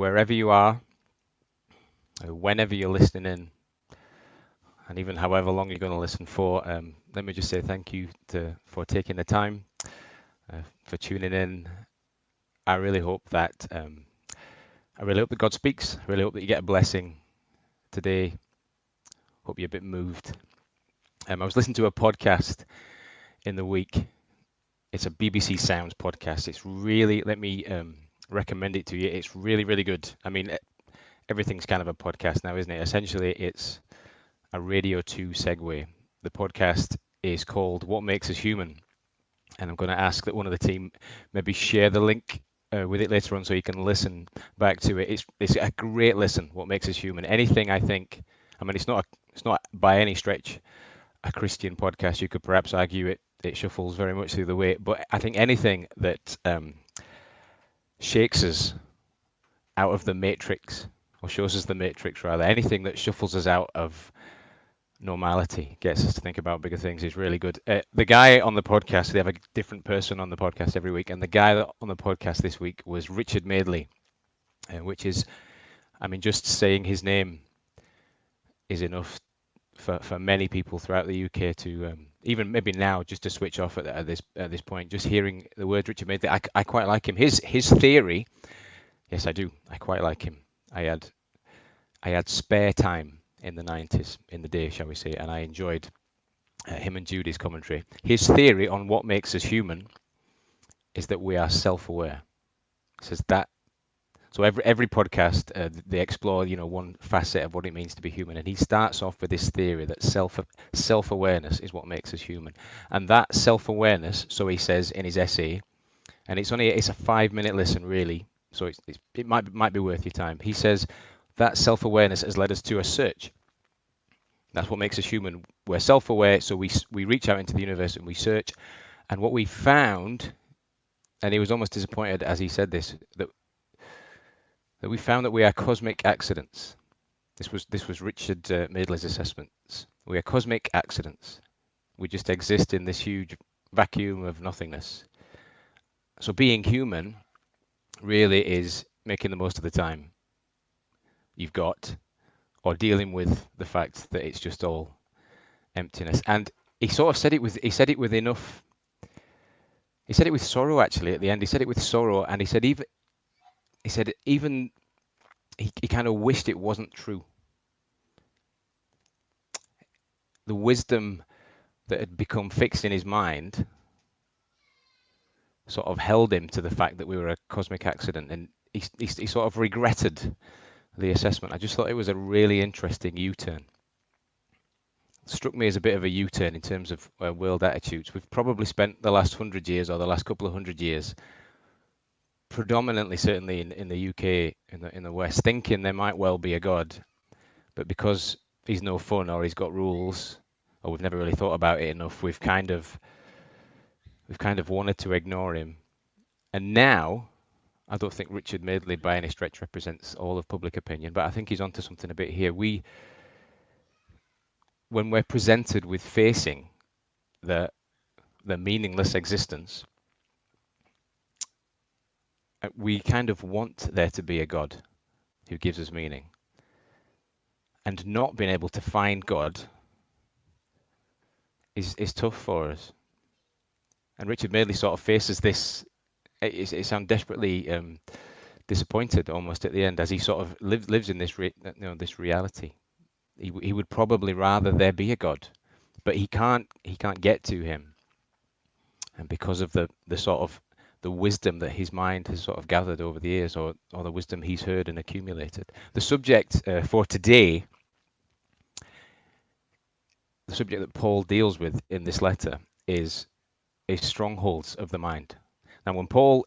wherever you are, whenever you're listening in, and even however long you're going to listen for, let me just say thank you for taking the time, for tuning in. I really hope that God speaks. I really hope that you get a blessing today. Hope you're a bit moved. I was listening to a podcast in the week. It's a BBC Sounds podcast. It's really, let me recommend it to you. It's really, really good. I mean, everything's kind of a podcast now, isn't it? Essentially, it's a Radio 2 segue. The podcast is called What Makes Us Human. And I'm going to ask that one of the team maybe share the link with it later on so you can listen back to it. It's a great listen, What Makes Us Human. Anything I think, I mean, it's not by any stretch a Christian podcast. You could perhaps argue it shuffles very much through the weight, but I think anything that shakes us out of the matrix, or shows us the matrix rather, anything that shuffles us out of normality, gets us to think about bigger things, is really good. The guy on the podcast, they have a different person on the podcast every week, and the guy on the podcast this week was Richard Madeley, which is, I mean, just saying his name is enough for many people throughout the UK to even maybe now just to switch off at this point. Just hearing the word Richard Madeley, I quite like him. His theory, yes, I do. I quite like him. I had spare time in the 90s, in the day, shall we say, and I enjoyed him and Judy's commentary. His theory on what makes us human is that we are self-aware. He says that. So every podcast they explore, one facet of what it means to be human, and he starts off with this theory that self-awareness is what makes us human, and that self-awareness. So he says in his essay, and it's a 5-minute listen really, so it might be worth your time. He says that self-awareness has led us to a search. That's what makes us human. We're self-aware, so we reach out into the universe and we search, and what we found, and he was almost disappointed as he said this, that we found that we are cosmic accidents. This was Richard Madeley's assessments. We are cosmic accidents. We just exist in this huge vacuum of nothingness. So being human really is making the most of the time you've got, or dealing with the fact that it's just all emptiness. And he sort of said it with enough. He said it with sorrow actually at the end. He said it with sorrow, and he said even he kind of wished it wasn't true. The wisdom that had become fixed in his mind sort of held him to the fact that we were a cosmic accident, and he sort of regretted the assessment. I just thought it was a really interesting U-turn. It struck me as a bit of a U-turn in terms of world attitudes. We've probably spent the last 100 years, or the last couple of 100 years, predominantly certainly in the UK, in the West, thinking there might well be a God, but because he's no fun or he's got rules, or we've never really thought about it enough, we've kind of wanted to ignore him. And now, I don't think Richard Madeley by any stretch represents all of public opinion, but I think he's onto something a bit here. When we're presented with facing the meaningless existence, we kind of want there to be a God who gives us meaning. And not being able to find God is tough for us. And Richard Madeley sort of faces this. It sounds desperately disappointed almost at the end, as he sort of lives in this this reality. He would probably rather there be a God, but he can't get to him, and because of the sort of the wisdom that his mind has sort of gathered over the years, or the wisdom he's heard and accumulated. The subject for today, the subject that Paul deals with in this letter is strongholds of the mind. Now, when Paul,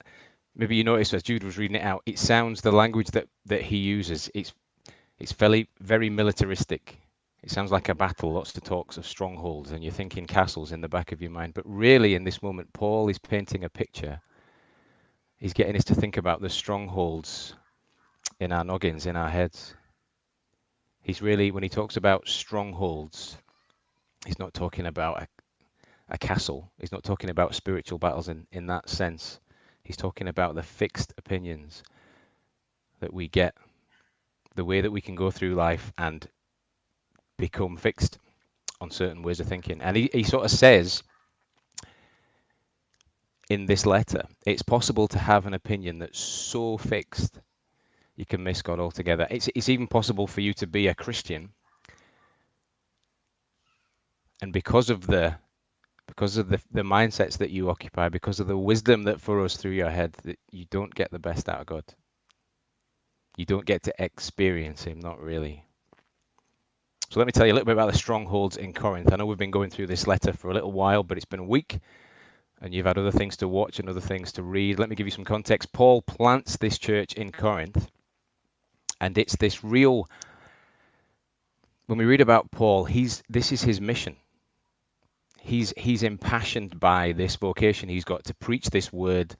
maybe you noticed as Jude was reading it out, it sounds, the language that he uses, it's very militaristic. It sounds like a battle, lots of talks of strongholds, and you're thinking castles in the back of your mind. But really, in this moment, Paul is painting a picture. He's getting us to think about the strongholds in our noggins, in our heads. He's really, when he talks about strongholds, he's not talking about a castle. He's not talking about spiritual battles in that sense. He's talking about the fixed opinions, that we get, the way that we can go through life and become fixed on certain ways of thinking. And he sort of says in this letter, it's possible to have an opinion that's so fixed you can miss God altogether. It's even possible for you to be a Christian, and because of the mindsets that you occupy, because of the wisdom that furrows through your head, that you don't get the best out of God. You don't get to experience him, not really. So let me tell you a little bit about the strongholds in Corinth. I know we've been going through this letter for a little while, but it's been a week, and you've had other things to watch and other things to read. Let me give you some context. Paul plants this church in Corinth, and it's this real. When we read about Paul, this is his mission. He's impassioned by this vocation he's got to preach this word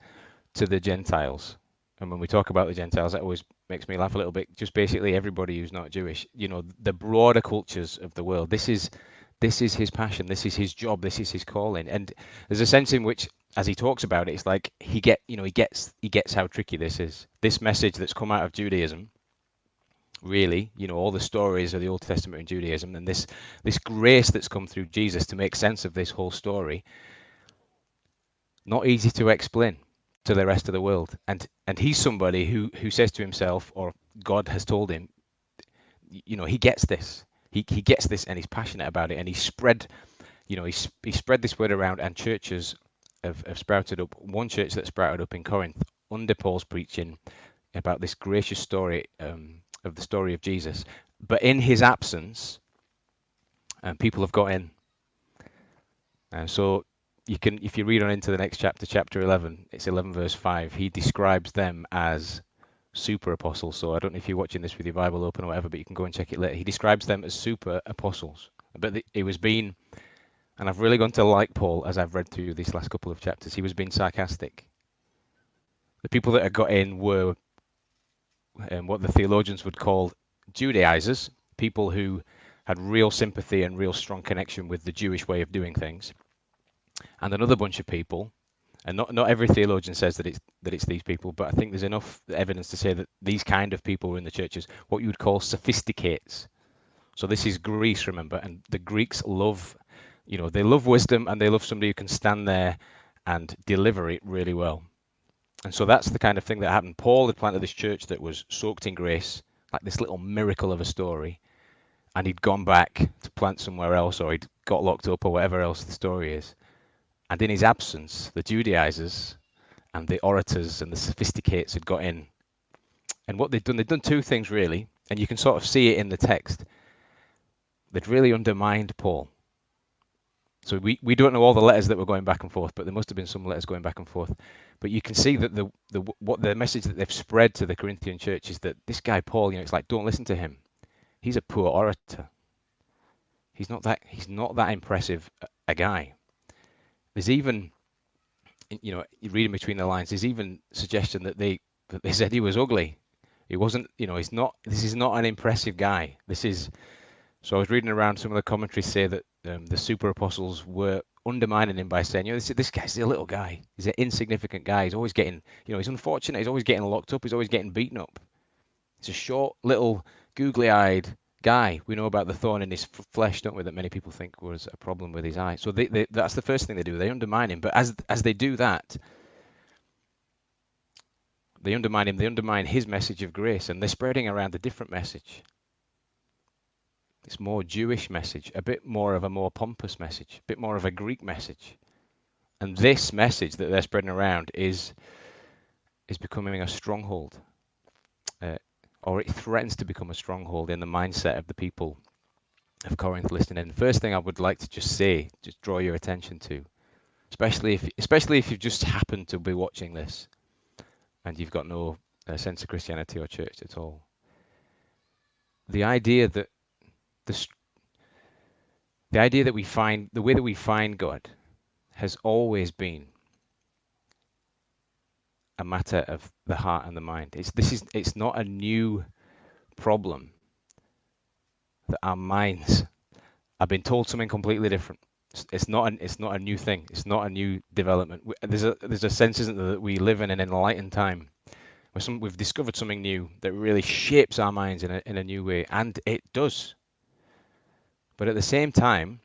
to the Gentiles. And when we talk about the Gentiles, that always makes me laugh a little bit. Just basically everybody who's not Jewish, the broader cultures of the world. This is his passion. This is his job. This is his calling. And there's a sense in which, as he talks about it, it's like he gets how tricky this is. This message that's come out of Judaism, really, all the stories of the Old Testament in Judaism, and this grace that's come through Jesus to make sense of this whole story, not easy to explain to the rest of the world. And he's somebody who says to himself, or God has told him, he gets this. He gets this, and he's passionate about it. And he spread this word around, and churches have sprouted up. One church that sprouted up in Corinth under Paul's preaching about this gracious story of the story of Jesus. But in his absence, people have got in. And so you can, if you read on into the next chapter, chapter 11, it's 11 verse 5, he describes them as super apostles. So I don't know if you're watching this with your Bible open or whatever, but you can go and check it later. He describes them as super apostles. But it was being, and I've really gone to like Paul as I've read through these last couple of chapters, he was being sarcastic. The people that had got in were what the theologians would call Judaizers, people who had real sympathy and real strong connection with the Jewish way of doing things. And another bunch of people, and not every theologian says that it's these people, but I think there's enough evidence to say that these kind of people were in the churches, what you would call sophisticates. So this is Greece, remember, and the Greeks love, they love wisdom, and they love somebody who can stand there and deliver it really well. And so that's the kind of thing that happened. Paul had planted this church that was soaked in grace, like this little miracle of a story, and he'd gone back to plant somewhere else, or he'd got locked up, or whatever else the story is. And in his absence, the Judaizers and the orators and the sophisticates had got in. And what they'd done two things really, and you can sort of see it in the text. They'd really undermined Paul. So we don't know all the letters that were going back and forth, but there must have been some letters going back and forth. But you can see that the message that they've spread to the Corinthian church is that this guy Paul, it's like, don't listen to him. He's a poor orator. He's not that impressive a guy. There's even, you read in between the lines, there's even suggestion that they said he was ugly. He wasn't, this is not an impressive guy. So I was reading around, some of the commentaries say that the super apostles were undermining him by saying, this guy's a little guy. He's an insignificant guy. He's always getting, he's unfortunate. He's always getting locked up. He's always getting beaten up. He's a short, little, googly-eyed guy. We know about the thorn in his flesh, don't we, that many people think was a problem with his eye. So that's the first thing they do. They undermine him. But as they do that, they undermine him. They undermine his message of grace, and they're spreading around a different message. It's more Jewish message, a bit more of a more pompous message, a bit more of a Greek message. And this message that they're spreading around is becoming a stronghold, or it threatens to become a stronghold in the mindset of the people of Corinth listening. And the first thing I would like to just draw your attention to, especially if you've just happened to be watching this and you've got no sense of Christianity or church at all. The idea that the way that we find God has always been a matter of the heart and the mind. It's not a new problem that our minds have been told something completely different. It's not a new thing. It's not a new development. There's a sense, isn't there, that we live in an enlightened time We've discovered something new that really shapes our minds in a new way, and it does. But at the same time,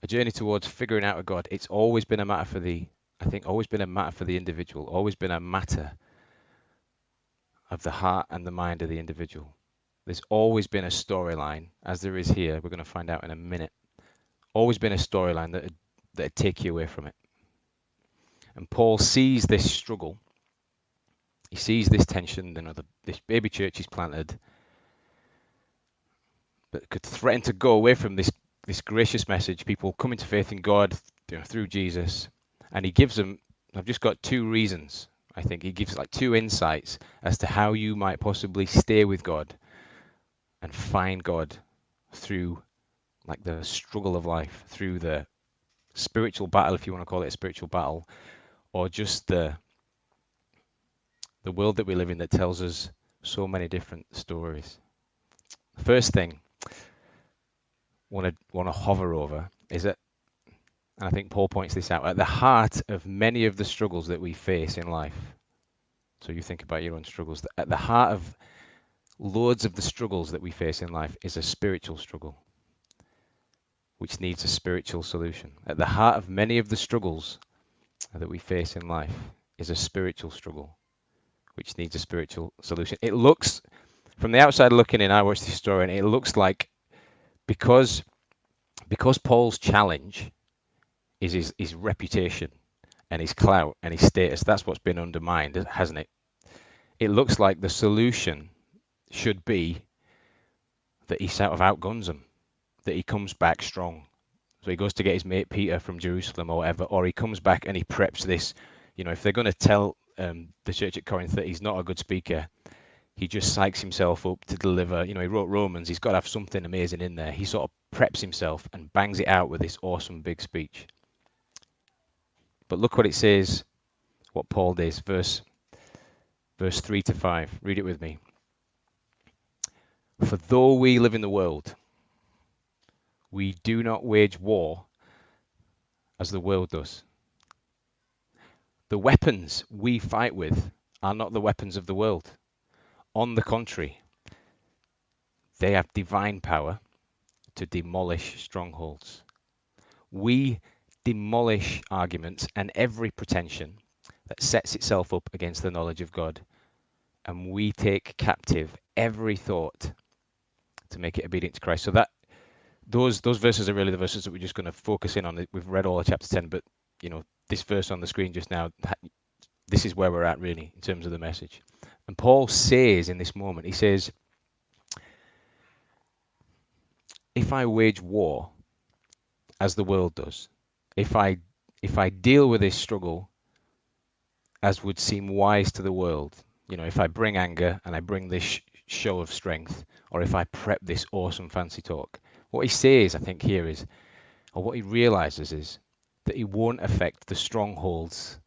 a journey towards figuring out a God, it's always been a matter for always been a matter for the individual, always been a matter of the heart and the mind of the individual. There's always been a storyline, as there is here, we're going to find out in a minute. Always been a storyline that'd take you away from it. And Paul sees this struggle. He sees this tension, this baby church he's planted that could threaten to go away from this gracious message, people coming to faith in God through Jesus. And he gives them, I've just got two reasons. I think he gives like two insights as to how you might possibly stay with God and find God through like the struggle of life, through the spiritual battle, if you want to call it a spiritual battle, or just the world that we live in that tells us so many different stories. The first thing I want to hover over is that, and I think Paul points this out, at the heart of many of the struggles that we face in life. So you think about your own struggles. At the heart of loads of the struggles that we face in life is a spiritual struggle, which needs a spiritual solution. At the heart of many of the struggles that we face in life is a spiritual struggle, which needs a spiritual solution. It looks, from the outside looking in, I watched this story, and it looks like because Paul's challenge is his reputation and his clout and his status, that's what's been undermined, hasn't it? It looks like the solution should be that he sort of outguns them, that he comes back strong. So he goes to get his mate Peter from Jerusalem or whatever, or he comes back and he preps this. If they're going to tell the church at Corinth that he's not a good speaker, he just psychs himself up to deliver. He wrote Romans, he's got to have something amazing in there. He sort of preps himself and bangs it out with this awesome big speech. But look what it says, what Paul does, verse 3 to 5. Read it with me. For though we live in the world, we do not wage war as the world does. The weapons we fight with are not the weapons of the world. On the contrary, they have divine power to demolish strongholds. We demolish arguments and every pretension that sets itself up against the knowledge of God, and we take captive every thought to make it obedient to Christ. So that those verses are really the verses that we're just going to focus in on. We've read all of chapter 10, but this verse on the screen just now, this is where we're at really in terms of the message. And Paul says in this moment, he says, if I wage war as the world does, if I deal with this struggle as would seem wise to the world, if I bring anger and I bring this show of strength, or if I prep this awesome fancy talk, what he says, I think here is, or what he realizes is, that he won't affect the strongholds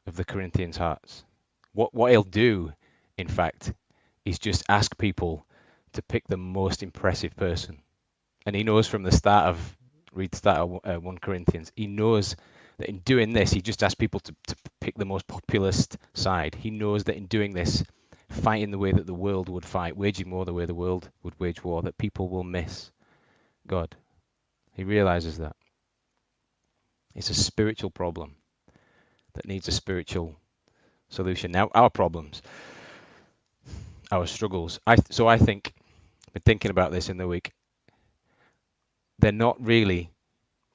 of the Corinthians' hearts. What he'll do, in fact, is just ask people to pick the most impressive person. And he knows from the start of, read the start of 1 Corinthians, he knows that in doing this, he just asks people to pick the most populist side. He knows that in doing this, fighting the way that the world would fight, waging war the way the world would wage war, that people will miss God. He realizes that. It's a spiritual problem that needs a spiritual solution. Now, our problems, our struggles, I think, I've been thinking about this in the week, they're not really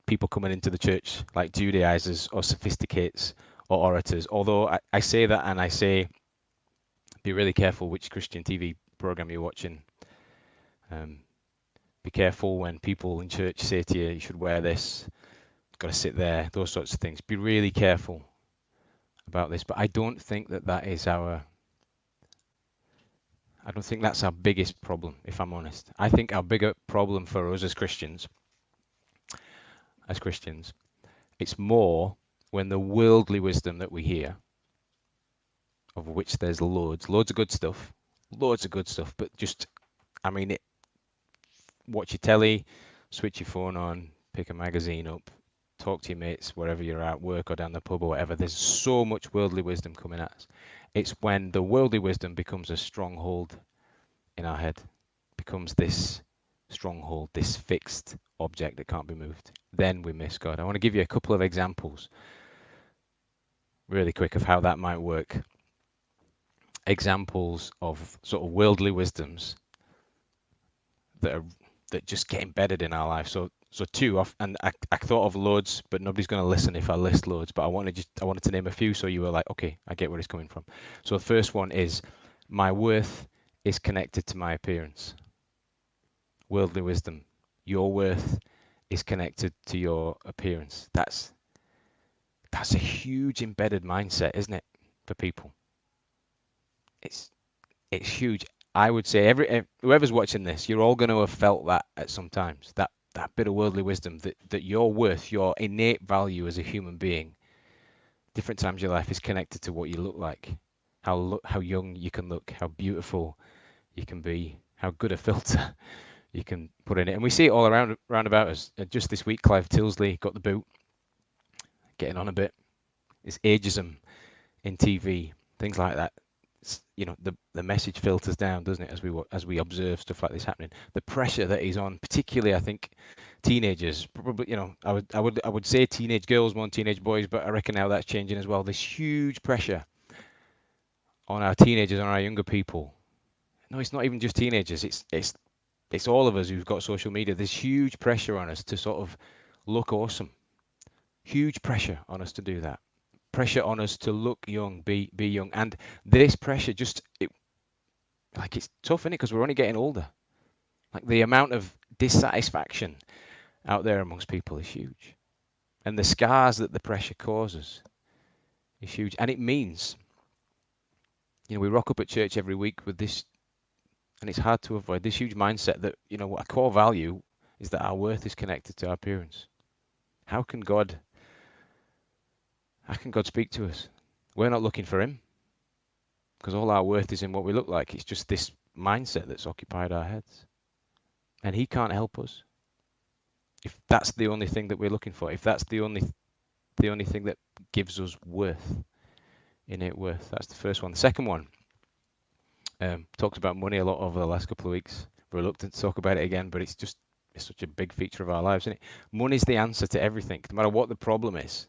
people coming into the church like Judaizers or sophisticates or orators, although I say that, and I say be really careful which Christian TV program you're watching. Be careful when people in church say to you, you should wear this, got to sit there, those sorts of things. Be really careful about this. But I don't think that is I don't think that's our biggest problem, if I'm honest. I think our bigger problem for us as Christians, it's more when the worldly wisdom that we hear, of which there's loads of good stuff, but just, watch your telly, switch your phone on, pick a magazine up, talk to your mates, wherever you're at work or down the pub or whatever. There's so much worldly wisdom coming at us. It's when the worldly wisdom becomes a stronghold in our head, becomes this stronghold, this fixed object that can't be moved. Then we miss God. I want to give you a couple of examples really quick of how that might work. Examples of sort of worldly wisdoms that just get embedded in our life. So two off, and I thought of loads, but nobody's going to listen if I list loads. But I wanted to name a few, so you were like, okay, I get where it's coming from. So the first one is, my worth is connected to my appearance. Worldly wisdom. Your worth is connected to your appearance. That's a huge embedded mindset, isn't it, for people? It's huge. I would say whoever's watching this, you're all going to have felt that at some times. That bit of worldly wisdom, that your worth, your innate value as a human being, different times in your life is connected to what you look like, how young you can look, how beautiful you can be, how good a filter you can put in it. And we see it all around about us. Just this week, Clive Tilsley got the boot, getting on a bit. It's ageism in TV, things like that. You know, the message filters down, doesn't it, as we observe stuff like this happening. The pressure that is on, particularly I think teenagers, probably, you know, I would say teenage girls more than teenage boys, but I reckon now that's changing as well. This huge pressure on our teenagers, on our younger people. No, it's not even just teenagers. It's all of us who've got social media. There's huge pressure on us to sort of look awesome. Huge pressure on us to do that. Pressure on us to look young, be young, and this pressure it's tough, isn't it? Because we're only getting older. Like the amount of dissatisfaction out there amongst people is huge, and the scars that the pressure causes is huge. And it means, you know, we rock up at church every week with this, and it's hard to avoid this huge mindset that, you know, what a core value is that our worth is connected to our appearance. How can God speak to us? We're not looking for him, because all our worth is in what we look like. It's just this mindset that's occupied our heads. And he can't help us if that's the only thing that we're looking for, if that's the only thing that gives us worth, innate worth. That's the first one. The second one, talked about money a lot over the last couple of weeks. Reluctant to talk about it again, but it's such a big feature of our lives, isn't it? Money's the answer to everything, no matter what the problem is.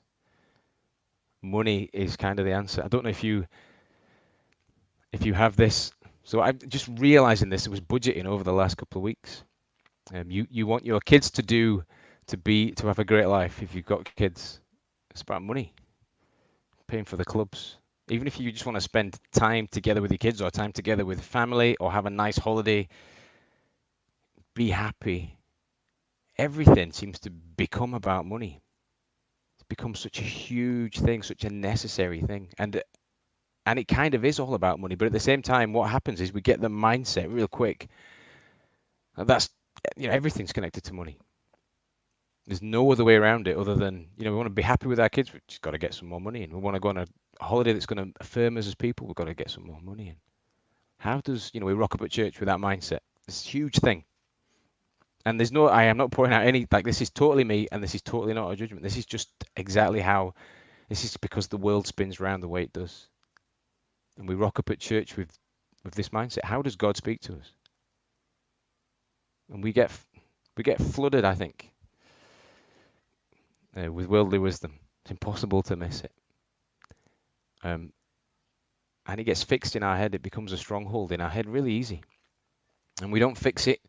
Money is kind of the answer. I don't know if you have this. So I'm just realizing this. It was budgeting over the last couple of weeks. You want your kids to have a great life. If you've got kids, it's about money, paying for the clubs. Even if you just want to spend time together with your kids, or time together with family, or have a nice holiday, be happy. Everything seems to become about money. It's become such a huge thing, such a necessary thing, and it kind of is all about money. But at the same time, what happens is we get the mindset real quick. That's, you know, everything's connected to money. There's no other way around it other than, you know, we want to be happy with our kids, we've just got to get some more money in. We want to go on a holiday that's going to affirm us as people, we've got to get some more money in. How does, you know, we rock up at church with that mindset? It's a huge thing. And I am not pointing out any, like, this is totally me, and this is totally not a judgment. This is just exactly how, this is because the world spins around the way it does. And we rock up at church with this mindset. How does God speak to us? And we get flooded, I think, with worldly wisdom. It's impossible to miss it. And it gets fixed in our head. It becomes a stronghold in our head really easy. And we don't fix it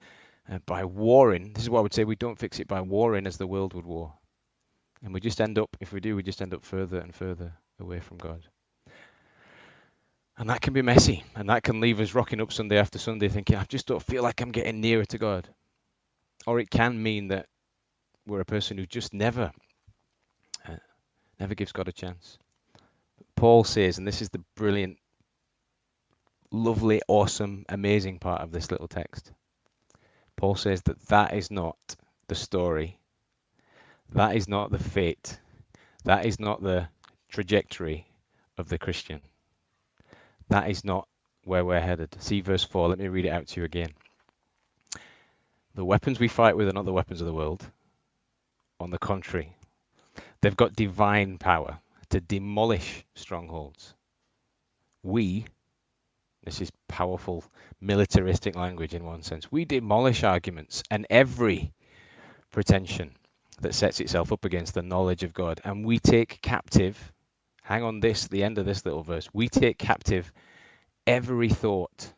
by warring. This is what I would say. We don't fix it by warring as the world would war. And we just end up, if we do, we just end up further and further away from God. And that can be messy. And that can leave us rocking up Sunday after Sunday thinking, I just don't feel like I'm getting nearer to God. Or it can mean that we're a person who just never gives God a chance. Paul says, and this is the brilliant, lovely, awesome, amazing part of this little text. Paul says that is not the story. That is not the fate. That is not the trajectory of the Christian. That is not where we're headed. See verse 4. Let me read it out to you again. The weapons we fight with are not the weapons of the world. On the contrary, They've got divine power to demolish strongholds. This is powerful militaristic language in one sense. We demolish arguments and every pretension that sets itself up against the knowledge of God, and we take captive, hang on this, the end of this little verse, we take captive every thought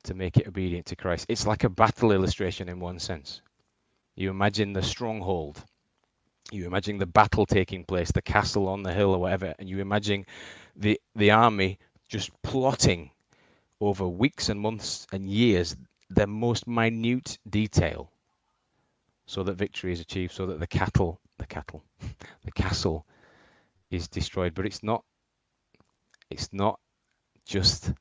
to make it obedient to Christ. It's like a battle illustration in one sense. You imagine the stronghold, you imagine the battle taking place, the castle on the hill or whatever, and you imagine the army just plotting over weeks and months and years the most minute detail so that victory is achieved, so that the castle is destroyed. But it's not just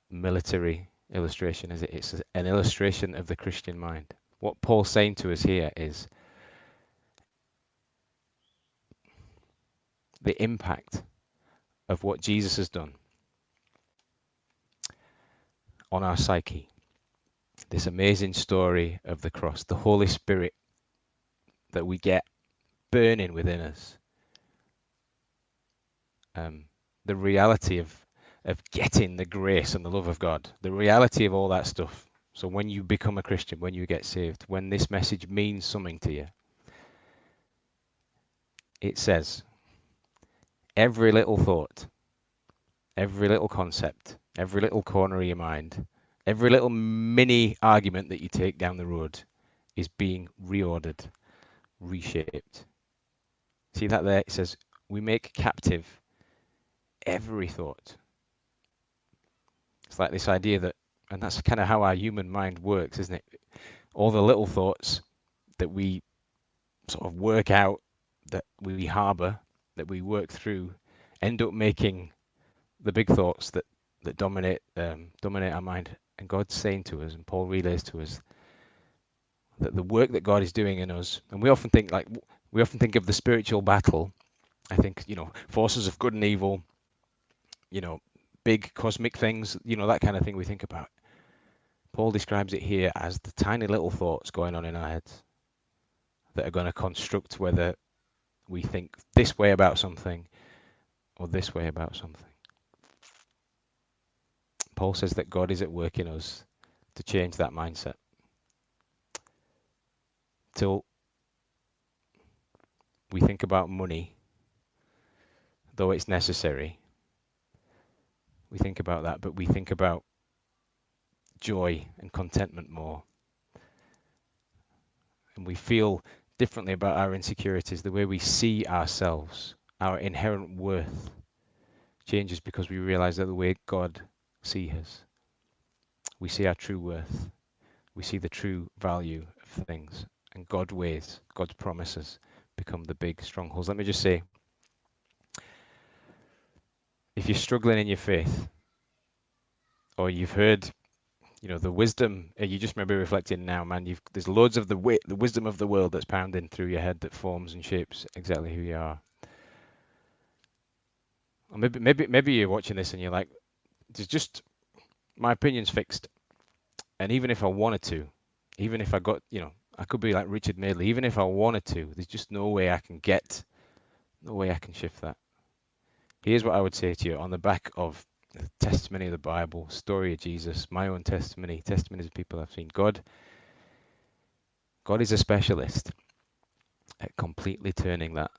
military illustration, is it? It's an illustration of the Christian mind. What Paul's saying to us here is the impact of what Jesus has done on our psyche. This amazing story of the cross, the Holy Spirit that we get burning within us, the reality of getting the grace and the love of God, the reality of all that stuff. So when you become a Christian, when you get saved, when this message means something to you, it says every little thought, every little concept, every little corner of your mind, every little mini argument that you take down the road is being reordered, reshaped. See that there? It says we make captive every thought. It's like this idea that, and that's kind of how our human mind works, isn't it? All the little thoughts that we sort of work out, that we harbor, that we work through, end up making the big thoughts that dominate our mind. And God's saying to us, and Paul relays to us, that the work that God is doing in us, and we often think of the spiritual battle. I think, forces of good and evil, big cosmic things, that kind of thing we think about. Paul describes it here as the tiny little thoughts going on in our heads that are going to construct whether we think this way about something or this way about something. Paul says that God is at work in us to change that mindset. Till we think about money, though it's necessary, we think about that, but we think about joy and contentment more. And we feel differently about our insecurities. The way we see ourselves, our inherent worth changes because we realize that the way God sees us, we see our true worth. We see the true value of things. And God's ways, God's promises become the big strongholds. Let me just say, if you're struggling in your faith, or you've heard, the wisdom, you just maybe reflecting now, man, there's loads of the wisdom of the world that's pounding through your head that forms and shapes exactly who you are. Or maybe you're watching this and you're like, there's just, my opinion's fixed. And even if I wanted to, even if I got, I could be like Richard Madeley, even if I wanted to, there's just no way I can shift that. Here's what I would say to you on the back of the testimony of the Bible, story of Jesus, my own testimony, testimonies of people I've seen. God is a specialist at completely turning that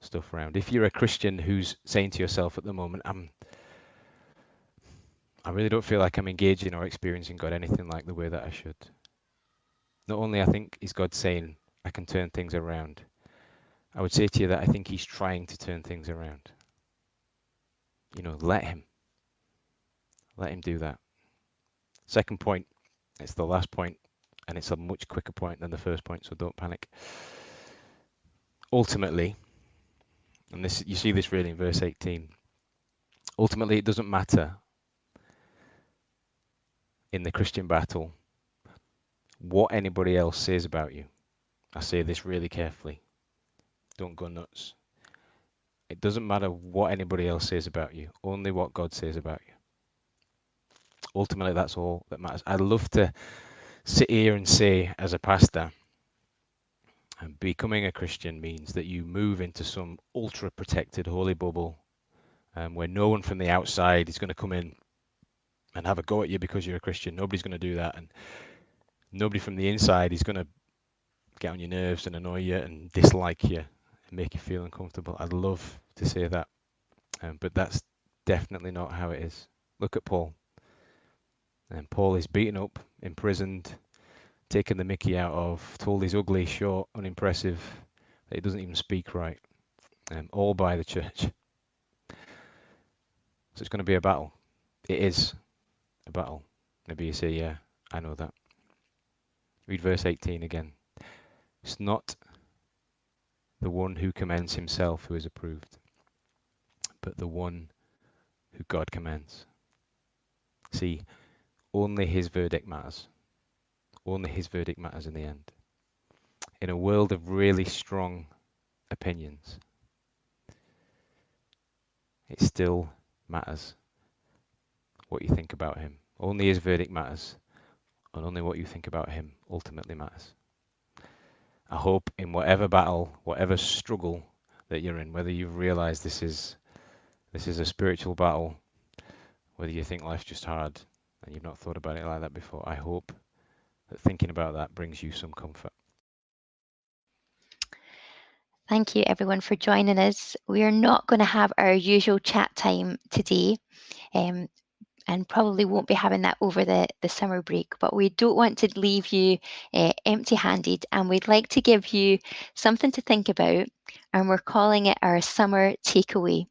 stuff around. If you're a Christian who's saying to yourself at the moment, I really don't feel like I'm engaging or experiencing God anything like the way that I should. Not only I think is God saying I can turn things around, I would say to you that I think he's trying to turn things around. Let him do that. Second point, it's the last point, and it's a much quicker point than the first point, so don't panic. Ultimately, and this, you see this really in verse 18, ultimately it doesn't matter in the Christian battle what anybody else says about you. I say this really carefully. Don't go nuts. It doesn't matter what anybody else says about you, only what God says about you. Ultimately, that's all that matters. I'd love to sit here and say, as a pastor, And becoming a Christian means that you move into some ultra protected holy bubble, where no one from the outside is going to come in and have a go at you because you're a Christian. Nobody's going to do that, and nobody from the inside is going to get on your nerves and annoy you and dislike you and make you feel uncomfortable. I'd love to say that, but that's definitely not how it is. Look at Paul. And Paul is beaten up, imprisoned, taken the mickey out of, told he's ugly, short, unimpressive, that he doesn't even speak right, all by the church. So it's going to be a battle. It is a battle. Maybe you say, yeah, I know that. Read verse 18 again. It's not the one who commends himself who is approved, but the one who God commends. See, only his verdict matters. Only his verdict matters in the end. In a world of really strong opinions, it still matters what you think about him. Only his verdict matters, and only what you think about him ultimately matters. I hope in whatever battle, whatever struggle that you're in, whether you've realized this is a spiritual battle, whether you think life's just hard and you've not thought about it like that before, I hope that thinking about that brings you some comfort. Thank you everyone for joining us. We are not going to have our usual chat time today, and probably won't be having that over the summer break, but we don't want to leave you empty-handed, and we'd like to give you something to think about, and we're calling it our summer takeaway.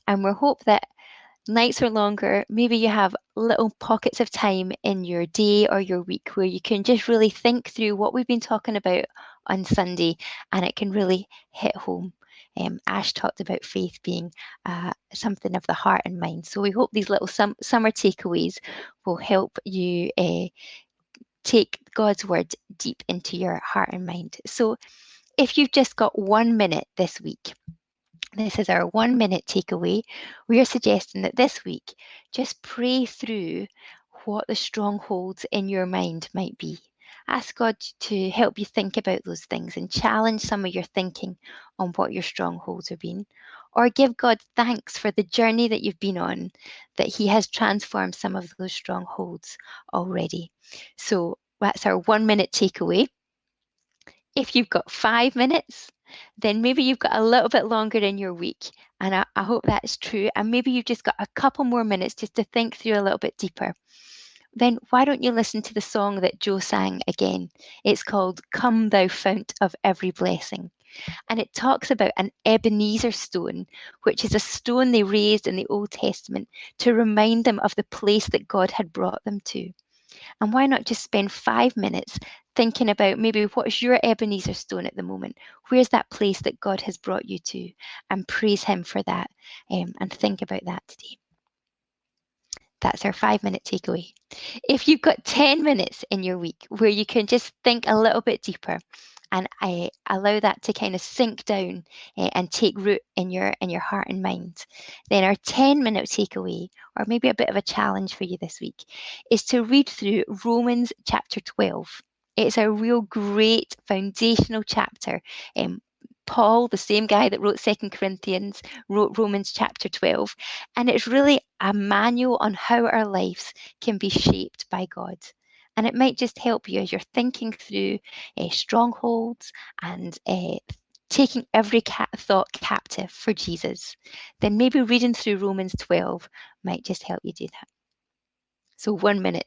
And we hope that nights are longer, maybe you have little pockets of time in your day or your week where you can just really think through what we've been talking about on Sunday, and it can really hit home. Ash talked about faith being something of the heart and mind. So we hope these little summer takeaways will help you take God's word deep into your heart and mind. So if you've just got 1 minute this week, this is our 1 minute takeaway. We are suggesting that this week, just pray through what the strongholds in your mind might be. Ask God to help you think about those things and challenge some of your thinking on what your strongholds have been. Or give God thanks for the journey that you've been on, that He has transformed some of those strongholds already. So that's our 1 minute takeaway. If you've got 5 minutes, then maybe you've got a little bit longer in your week. And I hope that's true. And maybe you've just got a couple more minutes just to think through a little bit deeper. Then why don't you listen to the song that Joe sang again? It's called Come Thou Fount of Every Blessing. And it talks about an Ebenezer stone, which is a stone they raised in the Old Testament to remind them of the place that God had brought them to. And why not just spend 5 minutes thinking about maybe what's your Ebenezer stone at the moment? Where's that place that God has brought you to? And praise Him for that, and think about that today. That's our 5 minute takeaway. If you've got 10 minutes in your week where you can just think a little bit deeper, and I allow that to kind of sink down and take root in your heart and mind, then our 10-minute takeaway, or maybe a bit of a challenge for you this week, is to read through Romans chapter 12. It's a real great foundational chapter. Paul, the same guy that wrote 2 Corinthians, wrote Romans chapter 12. And it's really a manual on how our lives can be shaped by God. And it might just help you as you're thinking through strongholds and taking every thought captive for Jesus. Then maybe reading through Romans 12 might just help you do that. So 1 minute,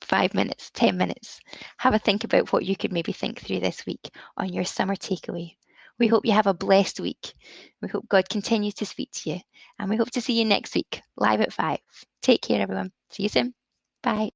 5 minutes, 10 minutes. Have a think about what you could maybe think through this week on your summer takeaway. We hope you have a blessed week. We hope God continues to speak to you. And we hope to see you next week, live at 5. Take care, everyone. See you soon. Bye.